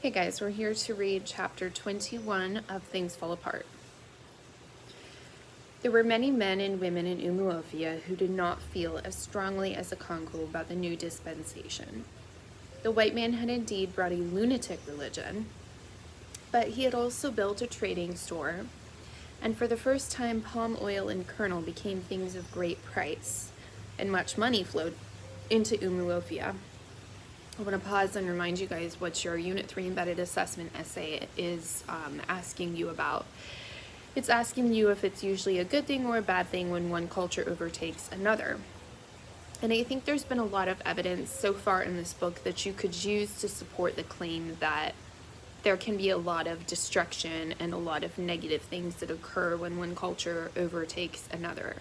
Hey guys, we're here to read chapter 21 of Things Fall Apart. There were many men and women in Umuofia who did not feel as strongly as the Congo about the new dispensation. The white man had indeed brought a lunatic religion, but he had also built a trading store, and for the first time palm oil and kernel became things of great price, and much money flowed into Umuofia. I want to pause and remind you guys what your Unit 3 embedded assessment essay is asking you about. It's asking you if it's usually a good thing or a bad thing when one culture overtakes another. And I think there's been a lot of evidence so far in this book that you could use to support the claim that there can be a lot of destruction and a lot of negative things that occur when one culture overtakes another.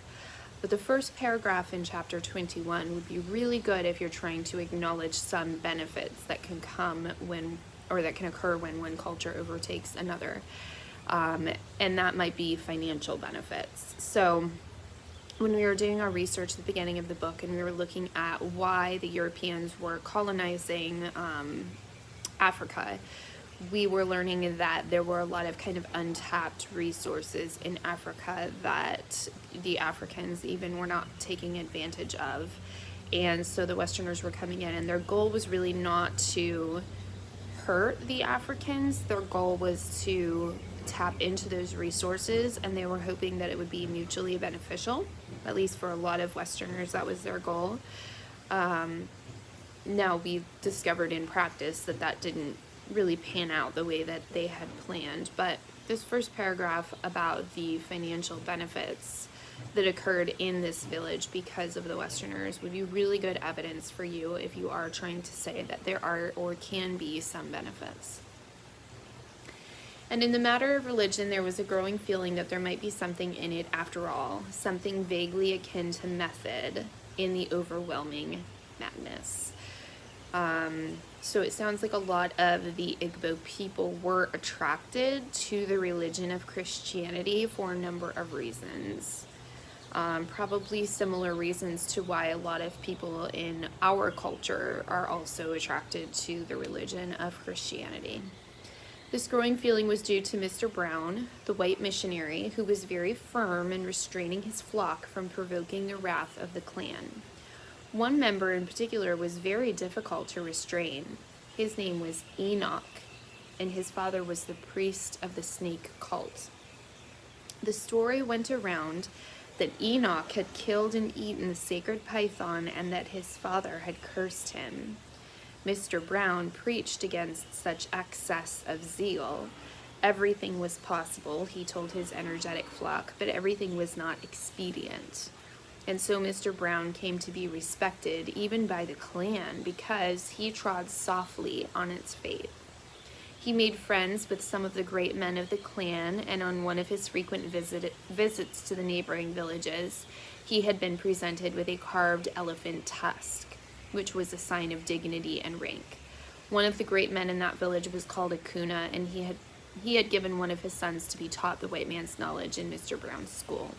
But the first paragraph in chapter 21 would be really good if you're trying to acknowledge some benefits that can come when, or that can occur when one culture overtakes another. And that might be financial benefits. So when we were doing our research at the beginning of the book and we were looking at why the Europeans were colonizing Africa, we were learning that there were a lot of kind of untapped resources in Africa that the Africans even were not taking advantage of. And so the Westerners were coming in, and their goal was really not to hurt the Africans. Their goal was to tap into those resources, and they were hoping that it would be mutually beneficial. At least for a lot of Westerners, that was their goal. Now we've discovered in practice that that didn't really pan out the way that they had planned. But this first paragraph about the financial benefits that occurred in this village because of the Westerners would be really good evidence for you if you are trying to say that there are or can be some benefits. And in the matter of religion, there was a growing feeling that there might be something in it after all, something vaguely akin to method in the overwhelming madness. So it sounds like a lot of the Igbo people were attracted to the religion of Christianity for a number of reasons. Probably similar reasons to why a lot of people in our culture are also attracted to the religion of Christianity. This growing feeling was due to Mr. Brown, the white missionary, who was very firm in restraining his flock from provoking the wrath of the clan. One member in particular was very difficult to restrain. His name was Enoch, and his father was the priest of the snake cult. The story went around that Enoch had killed and eaten the sacred python and that his father had cursed him. Mr. Brown preached against such excess of zeal. Everything was possible, he told his energetic flock, but everything was not expedient. And so Mr. Brown came to be respected even by the clan because he trod softly on its fate. He made friends with some of the great men of the clan, and on one of his frequent visits to the neighboring villages, he had been presented with a carved elephant tusk, which was a sign of dignity and rank. One of the great men in that village was called a Kuna, and he had given one of his sons to be taught the white man's knowledge in Mr. Brown's school.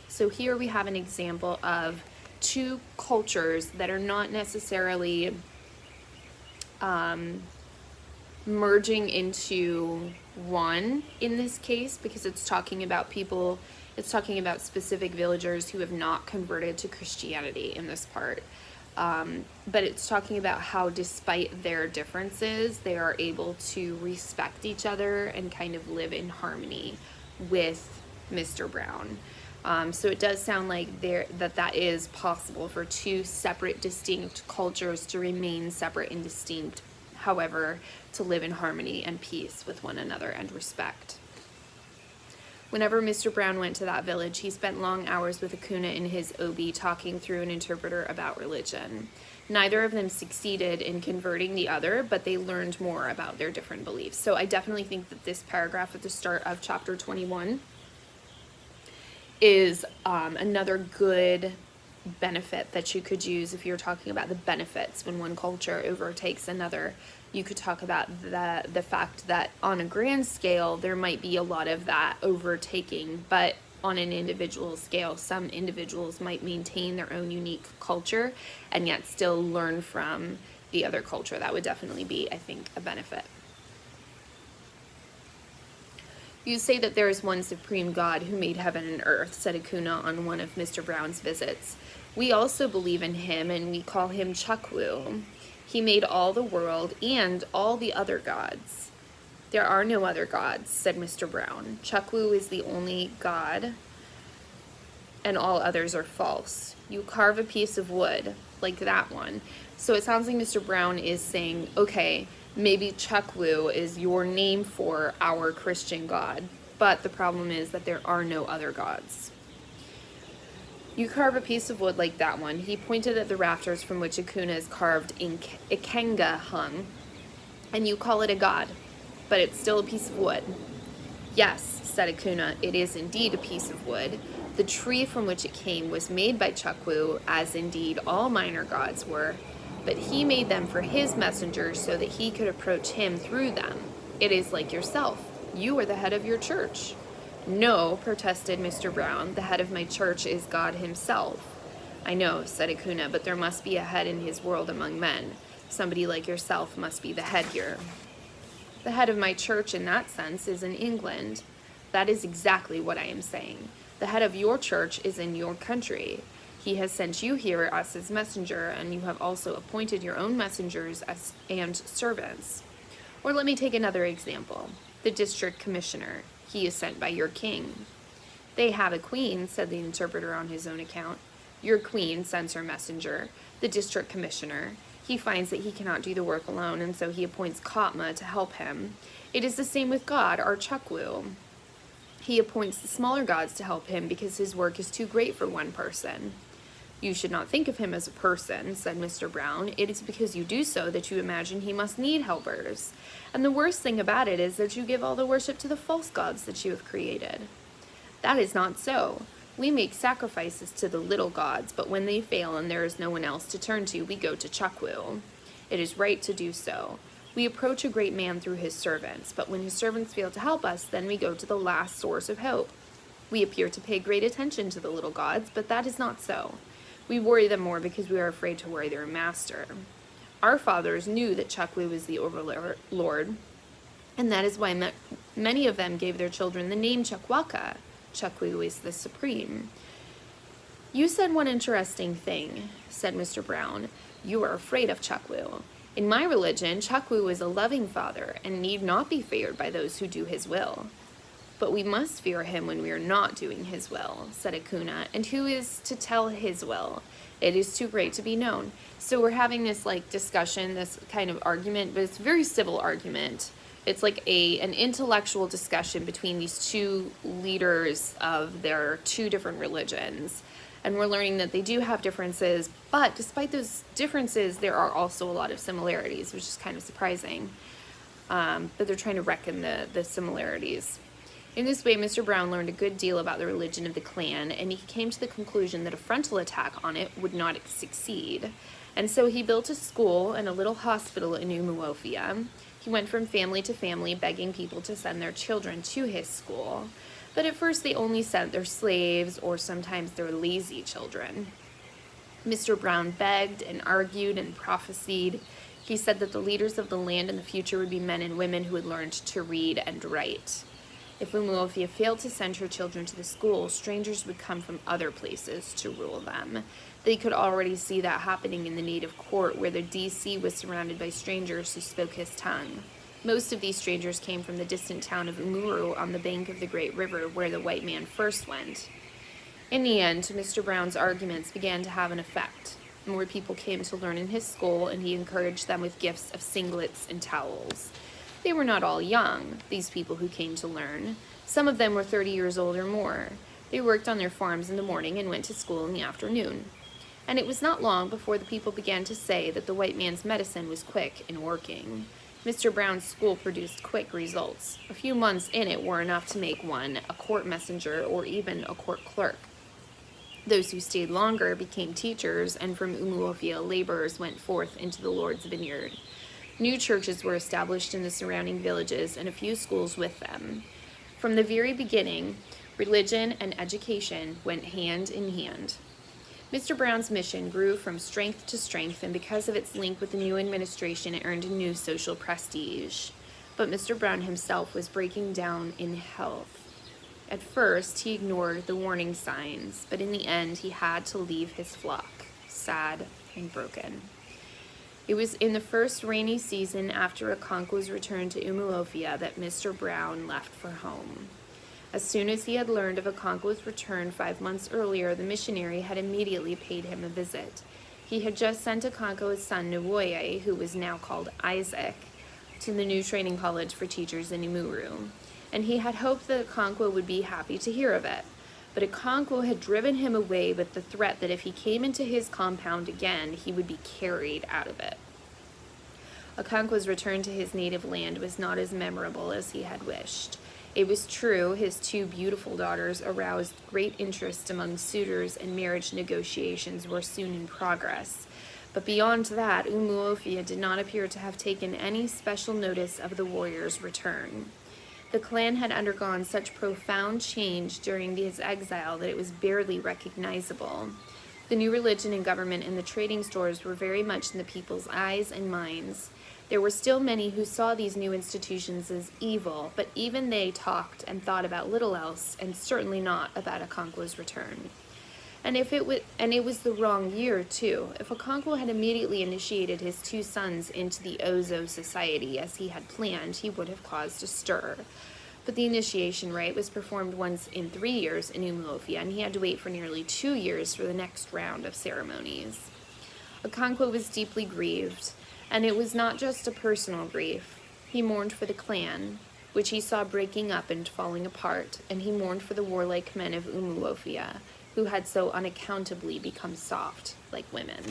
So here we have an example of two cultures that are not necessarily merging into one in this case, because it's talking about people, it's talking about specific villagers who have not converted to Christianity in this part. But it's talking about how despite their differences, they are able to respect each other and kind of live in harmony with Mr. Brown. So it does sound like that is possible for two separate, distinct cultures to remain separate and distinct, however, to live in harmony and peace with one another and respect. Whenever Mr. Brown went to that village, he spent long hours with a Kuna and his obi talking through an interpreter about religion. Neither of them succeeded in converting the other, but they learned more about their different beliefs. So I definitely think that this paragraph at the start of chapter 21 is another good benefit that you could use if you're talking about the benefits when one culture overtakes another. You could talk about the fact that on a grand scale there might be a lot of that overtaking, but on an individual scale, some individuals might maintain their own unique culture and yet still learn from the other culture. That would definitely be, I think, a benefit. You say that there is one supreme God who made heaven and earth, said Acuna on one of Mr. Brown's visits. We also believe in him, and we call him Chukwu. He made all the world and all the other gods. There are no other gods, said Mr. Brown. Chukwu is the only God, and all others are false. You carve a piece of wood, like that one. So it sounds like Mr. Brown is saying, okay, maybe Chukwu is your name for our Christian God, but the problem is that there are no other gods. You carve a piece of wood like that one. He pointed at the rafters from which Acuna is carved in Ikenga hung, and you call it a god, but it's still a piece of wood. Yes, said Acuna, it is indeed a piece of wood. The tree from which it came was made by Chukwu, as indeed all minor gods were, but he made them for his messengers so that he could approach him through them. It is like yourself. You are the head of your church. No, protested Mr. Brown, the head of my church is God himself. I know, said Acuna, but there must be a head in his world among men. Somebody like yourself must be the head here. The head of my church in that sense is in England. That is exactly what I am saying. The head of your church is in your country. He has sent you here as his messenger, and you have also appointed your own messengers and servants. Or let me take another example. The district commissioner. He is sent by your king. They have a queen, said the interpreter on his own account. Your queen sends her messenger, the district commissioner. He finds that he cannot do the work alone, and so he appoints Khatma to help him. It is the same with God, our Chukwu. He appoints the smaller gods to help him because his work is too great for one person. You should not think of him as a person, said Mr. Brown. It is because you do so that you imagine he must need helpers. And the worst thing about it is that you give all the worship to the false gods that you have created. That is not so. We make sacrifices to the little gods, but when they fail and there is no one else to turn to, we go to Chukwu. It is right to do so. We approach a great man through his servants, but when his servants fail to help us, then we go to the last source of hope. We appear to pay great attention to the little gods, but that is not so. We worry them more because we are afraid to worry their master. Our fathers knew that Chukwu was the overlord, and that is why many of them gave their children the name Chukwaka. Chukwu is the supreme. You said one interesting thing, said Mr. Brown. You are afraid of Chukwu. In my religion, Chukwu is a loving father and need not be feared by those who do his will. But we must fear him when we are not doing his will, said Acuna. And who is to tell his will? It is too great to be known. So we're having this discussion, this kind of argument, but it's a very civil argument. It's like an intellectual discussion between these two leaders of their two different religions. And we're learning that they do have differences, but despite those differences, there are also a lot of similarities, which is kind of surprising. But they're trying to reckon the similarities. In this way, Mr. Brown learned a good deal about the religion of the clan, and he came to the conclusion that a frontal attack on it would not succeed. And so he built a school and a little hospital in Umuofia. He went from family to family, begging people to send their children to his school. But at first they only sent their slaves or sometimes their lazy children. Mr. Brown begged and argued and prophesied. He said that the leaders of the land in the future would be men and women who had learned to read and write. If Umuofia failed to send her children to the school, strangers would come from other places to rule them. They could already see that happening in the native court, where the DC was surrounded by strangers who spoke his tongue. Most of these strangers came from the distant town of Umuru on the bank of the great river where the white man first went. In the end, Mr. Brown's arguments began to have an effect. More people came to learn in his school, and he encouraged them with gifts of singlets and towels. They were not all young, these people who came to learn. Some of them were 30 years old or more. They worked on their farms in the morning and went to school in the afternoon. And it was not long before the people began to say that the white man's medicine was quick and working. Mr. Brown's school produced quick results. A few months in it were enough to make one a court messenger or even a court clerk. Those who stayed longer became teachers, and from Umuofia, laborers went forth into the Lord's vineyard. New churches were established in the surrounding villages, and a few schools with them. From the very beginning, religion and education went hand in hand. Mr. Brown's mission grew from strength to strength, and because of its link with the new administration, it earned a new social prestige. but Mr. Brown himself was breaking down in health. At first, he ignored the warning signs, but in the end, he had to leave his flock, sad and broken. It was in the first rainy season after Okonkwo's return to Umuofia that Mr. Brown left for home. As soon as he had learned of Okonkwo's return 5 months earlier, the missionary had immediately paid him a visit. He had just sent Okonkwo's son Nwoye, who was now called Isaac, to the new training college for teachers in Imuru, and he had hoped that Okonkwo would be happy to hear of it. But Okonkwo had driven him away with the threat that if he came into his compound again, he would be carried out of it. Okonkwo's return to his native land was not as memorable as he had wished. It was true, his 2 beautiful daughters aroused great interest among suitors, and marriage negotiations were soon in progress. But beyond that, Umuofia did not appear to have taken any special notice of the warrior's return. The clan had undergone such profound change during his exile that it was barely recognizable. The new religion and government and the trading stores were very much in the people's eyes and minds. There were still many who saw these new institutions as evil, but even they talked and thought about little else, and certainly not about Okonkwo's return. And it was the wrong year, too. If Okonkwo had immediately initiated his 2 sons into the Ozo Society as he had planned, he would have caused a stir. But the initiation rite was performed once in 3 years in Umuofia, and he had to wait for nearly 2 years for the next round of ceremonies. Okonkwo was deeply grieved, and it was not just a personal grief. He mourned for the clan, which he saw breaking up and falling apart, and he mourned for the warlike men of Umuofia, who had so unaccountably become soft, like women.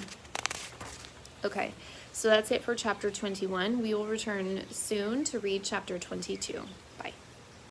Okay, so that's it for chapter 21. We will return soon to read chapter 22. Bye.